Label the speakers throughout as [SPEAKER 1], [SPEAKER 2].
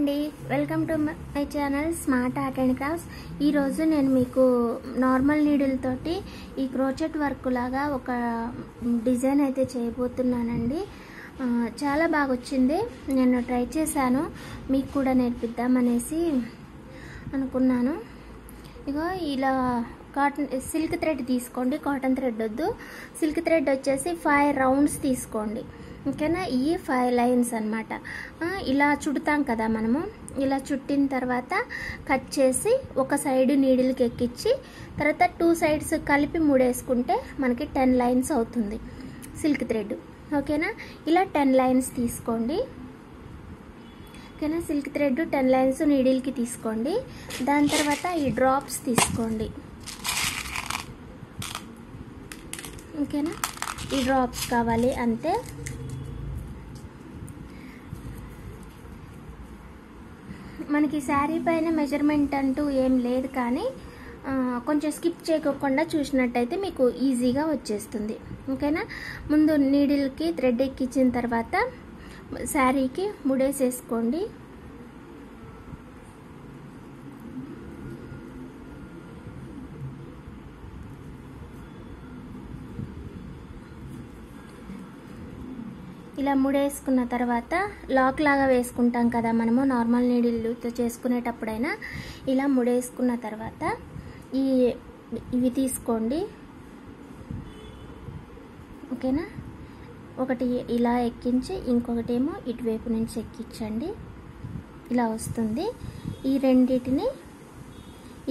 [SPEAKER 1] అండి, welcome to my channel smart art and crafts. ఈరోజు నేను మీకు నార్మల్ నీడిల్ తోటి ఈ క్రోచెట్ వర్క్ లాగా ఒక డిజైన్ అయితే చేయబోతున్నానండి. చాలా బాగా వచ్చింది. నేను ట్రై చేశాను, మీకు కూడా నేర్పిద్దామనేసి అనుకున్నాను. ఇగో ఇలా కాటన్ సిల్క్ థ్రెడ్ తీసుకోండి, కాటన్ థ్రెడ్ వద్దు. సిల్క్ థ్రెడ్ వచ్చేసి 5 రౌండ్స్ తీసుకోండి, ఓకేనా. ఈ 5 లైన్స్ అన్నమాట. ఇలా చుడతాం కదా మనము. ఇలా చుట్టిన తర్వాత కట్ చేసి ఒక సైడ్ నీడిల్కి ఎక్కించి తర్వాత 2 సైడ్స్ కలిపి ముడేసుకుంటే మనకి 10 లైన్స్ అవుతుంది సిల్క్ థ్రెడ్, ఓకేనా. ఇలా 10 లైన్స్ తీసుకోండి, ఓకేనా. సిల్క్ థ్రెడ్ 10 లైన్స్ నీడిల్కి తీసుకోండి. దాని తర్వాత ఈ డ్రాప్స్ తీసుకోండి, ఓకేనా. ఈ డ్రాప్స్ కావాలి అంతే. మనకి శారీ పైన మెజర్మెంట్ అంటూ ఏం లేదు, కానీ కొంచెం స్కిప్ చేయకుండా చూసినట్టయితే మీకు ఈజీగా వచ్చేస్తుంది, ఓకేనా. ముందు నీడిల్కి థ్రెడ్ ఎక్కించిన తర్వాత శారీకి ముడేసేసుకోండి. ఇలా ముడేసుకున్న తర్వాత లాక్ లాగా వేసుకుంటాం కదా మనము నార్మల్ నీడిల్తో చేసుకునేటప్పుడైనా. ఇలా ముడేసుకున్న తర్వాత ఇవి తీసుకోండి, ఓకేనా. ఒకటి ఇలా ఎక్కించి ఇంకొకటి ఏమో ఇటువైపు నుంచి ఎక్కించండి. ఇలా వస్తుంది. ఈ రెండిటిని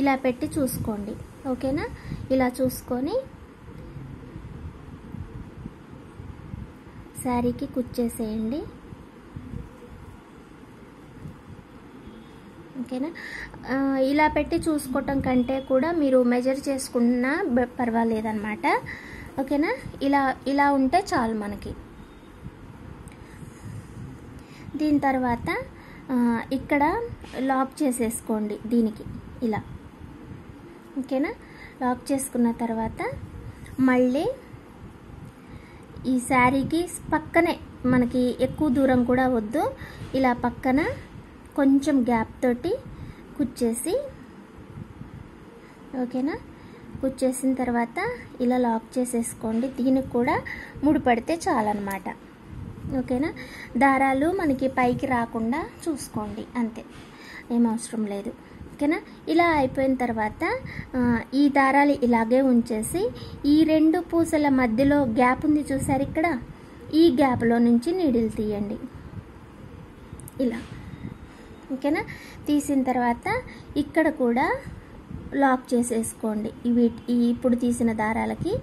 [SPEAKER 1] ఇలా పెట్టి చూసుకోండి, ఓకేనా. ఇలా చూసుకొని శారీకి కుచ్చేసేయండి, ఓకేనా. ఇలా పెట్టి చూసుకోవటం కంటే కూడా మీరు మెజర్ చేసుకున్నా పర్వాలేదన్నమాట, ఓకేనా. ఇలా ఉంటే చాలు మనకి. దీని తర్వాత ఇక్కడ లాక్ చేసేసుకోండి దీనికి ఇలా, ఓకేనా. లాక్ చేసుకున్న తర్వాత మళ్ళీ ఈ శారీకి పక్కనే, మనకి ఎక్కువ దూరం కూడా వద్దు, ఇలా పక్కన కొంచెం గ్యాప్ తోటి కుచ్చేసి, ఓకేనా. కుచ్చేసిన తర్వాత ఇలా లాక్ చేసేసుకోండి. దీనికి కూడా ముడిపడితే చాలన్నమాట, ఓకేనా. దారాలు మనకి పైకి రాకుండా చూసుకోండి, అంతే, ఏం అవసరం లేదు, ఓకేనా. ఇలా అయిపోయిన తర్వాత ఈ దారాలు ఇలాగే ఉంచేసి ఈ 2 పూసల మధ్యలో గ్యాప్ ఉంది చూసారు ఇక్కడ, ఈ గ్యాప్లో నుంచి నీడిల్ తీయండి ఇలా, ఓకేనా. తీసిన తర్వాత ఇక్కడ కూడా లాక్ చేసేసుకోండి. ఇప్పుడు తీసిన దారాలకి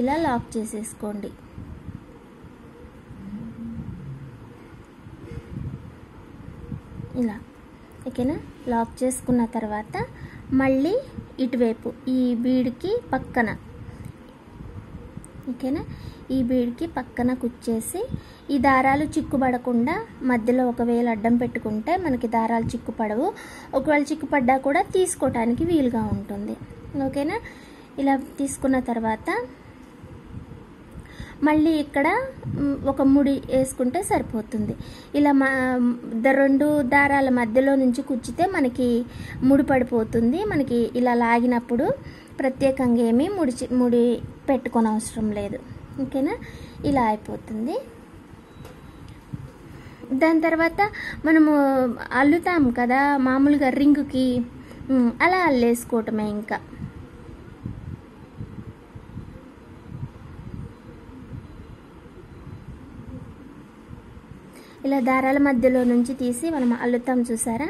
[SPEAKER 1] ఇలా లాక్ చేసేసుకోండి. ఇలా, ఓకేనా. లాక్ చేసుకున్న తర్వాత మళ్ళీ ఇటువైపు ఈ బీడ్కి పక్కన, ఓకేనా, ఈ బీడ్కి పక్కన కుచ్చేసి ఈ దారాలు చిక్కుపడకుండా మధ్యలో ఒకవేళ అడ్డం పెట్టుకుంటే మనకి దారాలు చిక్కుపడవు. ఒకవేళ చిక్కుపడ్డా కూడా తీసుకోవటానికి వీలుగా ఉంటుంది, ఓకేనా. ఇలా తీసుకున్న తర్వాత మళ్ళీ ఇక్కడ ఒక ముడి వేసుకుంటే సరిపోతుంది. ఇలా 2 దారాల మధ్యలో నుంచి కుచ్చితే మనకి ముడి పడిపోతుంది. మనకి ఇలా లాగినప్పుడు ప్రత్యేకంగా ఏమీ ముడి పెట్టుకోని అవసరం లేదు, ఓకేనా. ఇలా అయిపోతుంది. దాని తర్వాత మనము అల్లుతాం కదా మామూలుగా రింగుకి, అలా అల్లేసుకోవటమే. ఇంకా ఇలా దారాల మధ్యలో నుంచి తీసి మనం అల్లుతాం చూసారా,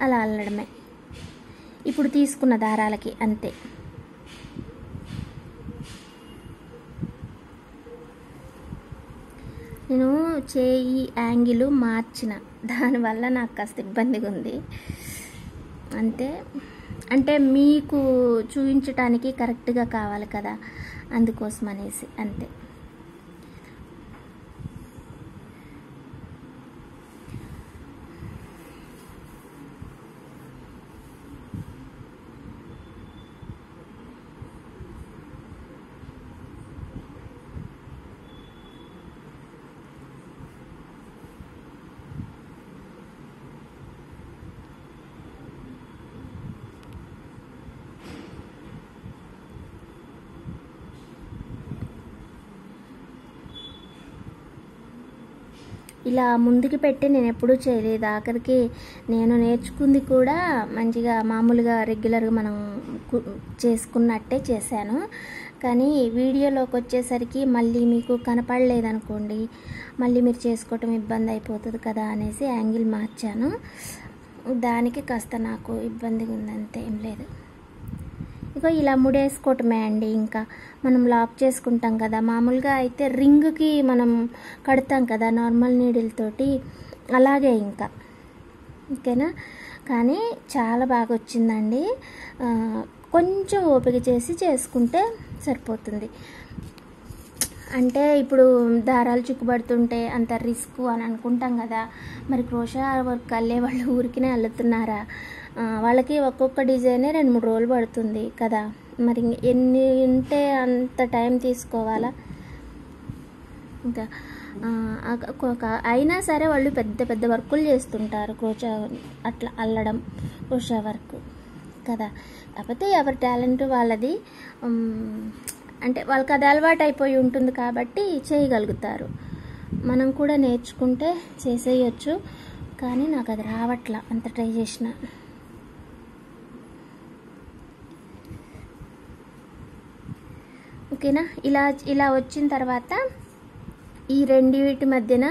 [SPEAKER 1] అలా అల్లడమే. ఇప్పుడు తీసుకున్న దారాలకి అంతే. నేను చేయి యాంగిల్ మార్చిన, దానివల్ల నాకు కాస్త ఇబ్బందిగా ఉంది అంతే. అంటే మీకు చూపించటానికి కరెక్ట్గా కావాలి కదా, అందుకోసం అనేసి అంతే. ఇలా ముందుకు పెట్టి నేను ఎప్పుడూ చేయలేదు. ఆఖరికి నేను నేర్చుకుంది కూడా మంచిగా మామూలుగా రెగ్యులర్గా మనం చేసుకున్నట్టే చేశాను. కానీ వీడియోలోకి వచ్చేసరికి మళ్ళీ మీకు కనపడలేదనుకోండి, మళ్ళీ మీరు చేసుకోవటం ఇబ్బంది అయిపోతుంది కదా అనేసి యాంగిల్ మార్చాను. దానికి కాస్త నాకు ఇబ్బందిగా ఉంది, అంతే, ఏం లేదు. ఇక ఇలా ముడేసుకోవటమే అండి. ఇంకా మనం లాక్ చేసుకుంటాం కదా, మామూలుగా అయితే రింగ్కి మనం కడతాం కదా నార్మల్ నీడిల్ తోటి, అలాగే ఇంకా. ఓకేనా? కానీ చాలా బాగా వచ్చిందండి. కొంచెం ఓపిక చేసి చేసుకుంటే సరిపోతుంది. అంటే ఇప్పుడు దారాలు చిక్కుబడుతుంటే అంత రిస్క్ అని అనుకుంటాం కదా, మరి క్రోషా వర్క్ అల్లే వాళ్ళు ఊరికినే అల్లుతున్నారా? వాళ్ళకి ఒక్కొక్క డిజైనే 2-3 రోజులు పడుతుంది కదా, మరి ఎన్ని ఉంటే అంత టైం తీసుకోవాలా? ఇంకా అయినా సరే వాళ్ళు పెద్ద పెద్ద వర్కులు చేస్తుంటారు, క్రోషా అట్లా అల్లడం, క్రోషా వర్క్ కదా. కాకపోతే ఎవరి టాలెంట్ వాళ్ళది. అంటే వాళ్ళకి అది అలవాటు అయిపోయి ఉంటుంది కాబట్టి చేయగలుగుతారు. మనం కూడా నేర్చుకుంటే చేసేయచ్చు, కానీ నాకు అది రావట్లా, అంత ట్రై చేసిన. ఓకేనా? ఇలా వచ్చిన తర్వాత ఈ రెండింటి మధ్యన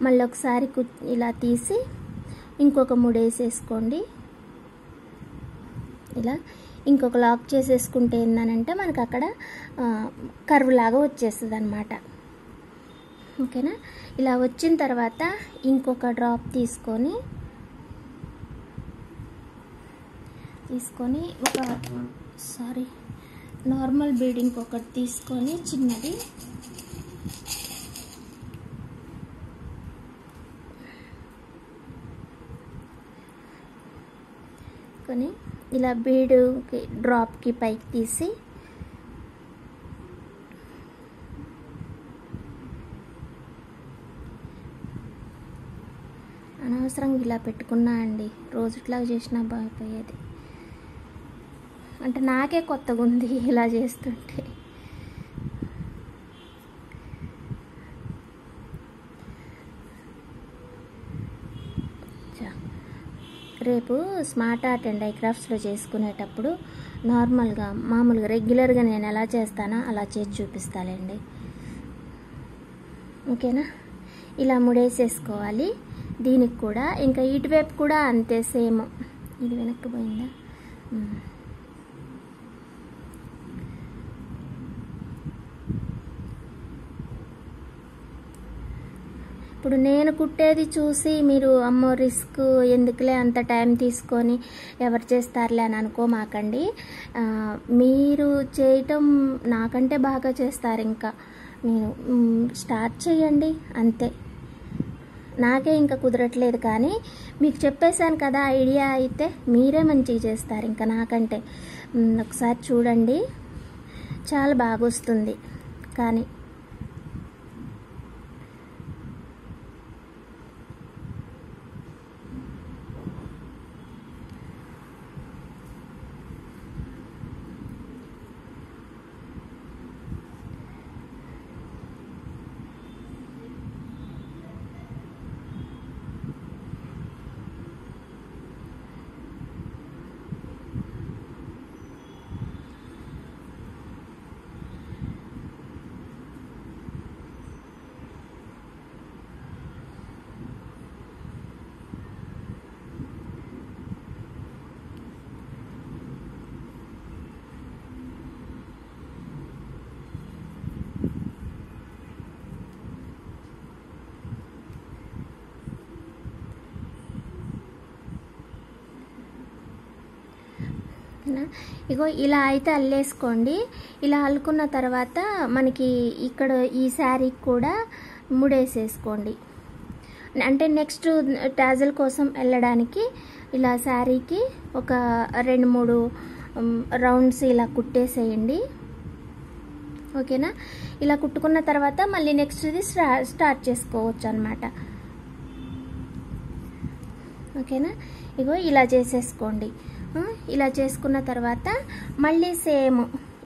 [SPEAKER 1] మళ్ళీ ఒకసారి ఇలా తీసి ఇంకొక ముడేసేసుకోండి. ఇలా ఇంకొక లాక్ చేసేసుకుంటే ఏందనంటే మనకు అక్కడ కర్వ్ లాగా వచ్చేస్తుంది అన్నమాట. ఓకేనా? ఇలా వచ్చిన తర్వాత ఇంకొక డ్రాప్ తీసుకొని ఒక నార్మల్ బీడ్ ఇంకొకటి తీసుకొని చిన్నది కొని ఇలా బీడుకి డ్రాప్కి పైకి తీసి అనవసరంగా ఇలా పెట్టుకున్నా అండి, రోజుట్లా చేసినా బాగుపోయేది. అంటే నాకే కొత్తగా ఉంది ఇలా చేస్తుంటే. రేపు స్మార్ట్ ఆర్ట్ అండ్ ఐక్రాఫ్ట్స్లో చేసుకునేటప్పుడు మామూలుగా రెగ్యులర్గా నేను ఎలా చేస్తానో అలా చేసి చూపిస్తానండి. ఓకేనా? ఇలా ముడేసేసుకోవాలి. దీనికి కూడా ఇంకా ఇటువైపు కూడా అంతే, సేమ్. ఇది వెనక్కి పోయిందా? ఇప్పుడు నేను కుట్టేది చూసి మీరు అమ్మో రిస్క్ ఎందుకులే అంత టైం తీసుకొని ఎవరు చేస్తారులే అని అనుకోమాకండి. మీరు చేయటం నాకంటే బాగా చేస్తారు. ఇంకా నేను స్టార్ట్ చేయండి అంతే. నాకే ఇంకా కుదరట్లేదు, కానీ మీకు చెప్పేశాను కదా ఐడియా, అయితే మీరే మంచిగా చేస్తారు ఇంకా నాకంటే. ఒకసారి చూడండి, చాలా బాగా వస్తుంది. కానీ ఇగో ఇలా అయితే అల్లేసుకోండి. ఇలా అల్లుకున్న తర్వాత మనకి ఇక్కడ ఈ శారీకి కూడా ముడేసేసుకోండి. అంటే నెక్స్ట్ టాజల్ కోసం వెళ్ళడానికి ఇలా శారీకి ఒక 2-3 రౌండ్స్ ఇలా కుట్టేసేయండి. ఓకేనా? ఇలా కుట్టుకున్న తర్వాత మళ్ళీ నెక్స్ట్ది స్టార్ట్ చేసుకోవచ్చు అన్నమాట. ఓకేనా? ఇగో ఇలా చేసేసుకోండి. ఇలా చేసుకున్న తర్వాత మళ్ళీ సేమ్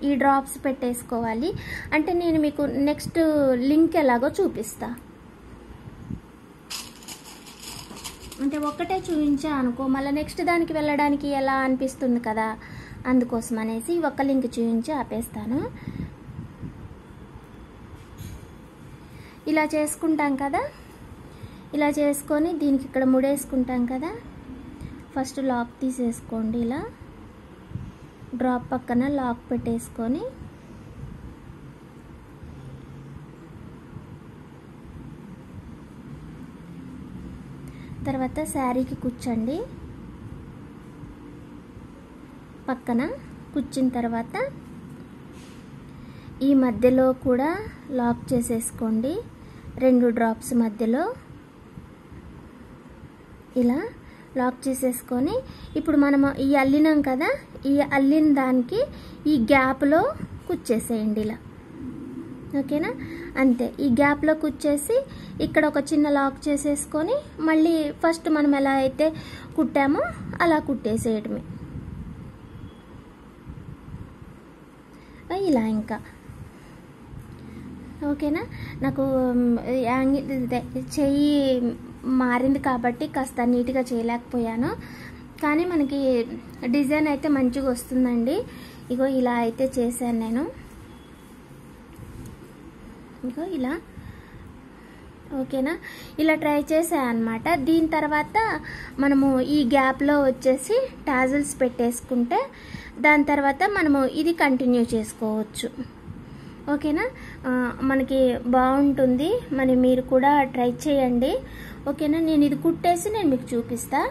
[SPEAKER 1] ఈ డ్రాప్స్ పెట్టేసుకోవాలి. అంటే నేను మీకు నెక్స్ట్ లింక్ ఎలాగో చూపిస్తా. అంటే ఒక్కటే చూపించా అనుకో మళ్ళీ నెక్స్ట్ దానికి వెళ్ళడానికి ఎలా అనిపిస్తుంది కదా, అందుకోసం అనేసి ఒక్క లింక్ చూపించి ఆపేస్తాను. ఇలా చేసుకుంటాం కదా, ఇలా చేసుకొని దీనికి ఇక్కడ ముడేసుకుంటాం కదా. ఫస్ట్ లాక్ తీసేసుకోండి, ఇలా డ్రాప్ పక్కన లాక్ పెట్టేసుకొని తర్వాత శారీకి కూర్చోండి. పక్కన కూర్చున్న తర్వాత ఈ మధ్యలో కూడా లాక్ చేసేసుకోండి, 2 డ్రాప్స్ మధ్యలో ఇలా లాక్ చేసేసుకొని ఇప్పుడు మనము ఈ అల్లినాం కదా, ఈ అల్లిన దానికి ఈ గ్యాప్లో కుచ్చేసేయండి ఇలా. ఓకేనా, అంతే. ఈ గ్యాప్లో కుచ్చేసి ఇక్కడ ఒక చిన్న లాక్ చేసేసుకొని మళ్ళీ ఫస్ట్ మనం ఎలా అయితే కుట్టామో అలా కుట్టేసేయడమే ఇలా. ఇంకా ఓకేనా. నాకు చెయ్యి మారింది కాబట్టి కాస్త నీట్గా చేయలేకపోయాను, కానీ మనకి డిజైన్ అయితే మంచిగా వస్తుందండి. ఇగో ఇలా అయితే చేశాను నేను, ఇగో ఇలా. ఓకేనా, ఇలా ట్రై చేసాను అనమాట. దీని తర్వాత మనము ఈ గ్యాప్లో వచ్చేసి టాజిల్స్ పెట్టేసుకుంటే దాని తర్వాత మనము ఇది కంటిన్యూ చేసుకోవచ్చు. ఓకేనా, మనకి బాగుంటుంది. మరి మీరు కూడా ట్రై చేయండి. ఓకేనా, నేను ఇది కుట్టేసి నేను మీకు చూపిస్తా.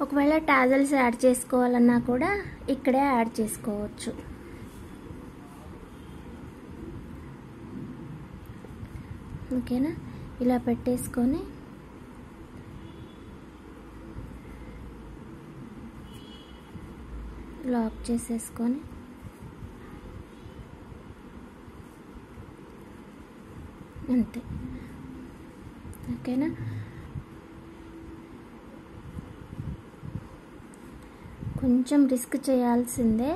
[SPEAKER 1] ఒకవేళ టాజల్స్ యాడ్ చేసుకోవాలన్నా కూడా ఇక్కడే యాడ్ చేసుకోవచ్చు. ఓకేనా, ఇలా పెట్టేసుకొని లాక్ చేసేసుకొని అంతే. ఓకేనా, కొంచెం రిస్క్ చేయాల్సిందే,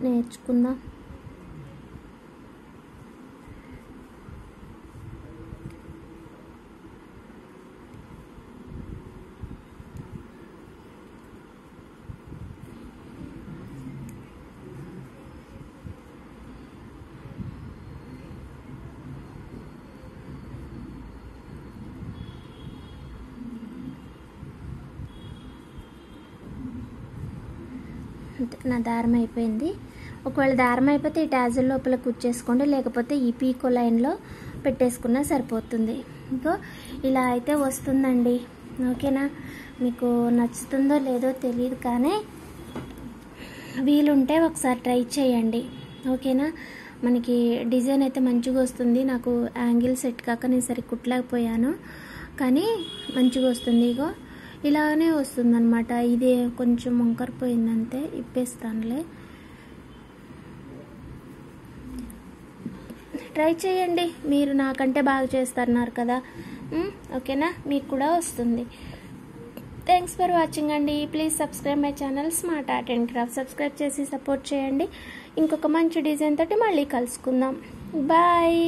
[SPEAKER 1] నేర్చుకుందాం. నా దారం అయిపోయింది. ఒకవేళ దారం అయిపోతే ఈ టాజిల్ లోపల కుచ్చేసుకోండి, లేకపోతే ఈ పీకో లైన్లో పెట్టేసుకున్నా సరిపోతుంది. ఇంకో ఇలా అయితే వస్తుందండి. ఓకేనా, మీకు నచ్చుతుందో లేదో తెలియదు, కానీ వీలుంటే ఒకసారి ట్రై చేయండి. ఓకేనా, మనకి డిజైన్ అయితే మంచిగా వస్తుంది. నాకు యాంగిల్ సెట్ కాక నేను సరి కుట్టలేకపోయాను, కానీ మంచిగా వస్తుంది. ఇగో ఇలానే వస్తుంది అనమాట. ఇది కొంచెం వంకరిపోయిందంతే, ఇప్పేస్తానులే. ట్రై చేయండి, మీరు నాకంటే బాగా చేస్తున్నారు కదా. ఓకేనా, మీకు కూడా వస్తుంది. థ్యాంక్స్ ఫర్ వాచింగ్ అండి. Please subscribe my channel smart art and craft. Subscribe చేసి సపోర్ట్ చేయండి. ఇంకొక మంచి డిజైన్ తోటి మళ్ళీ కలుసుకుందాం. బాయ్.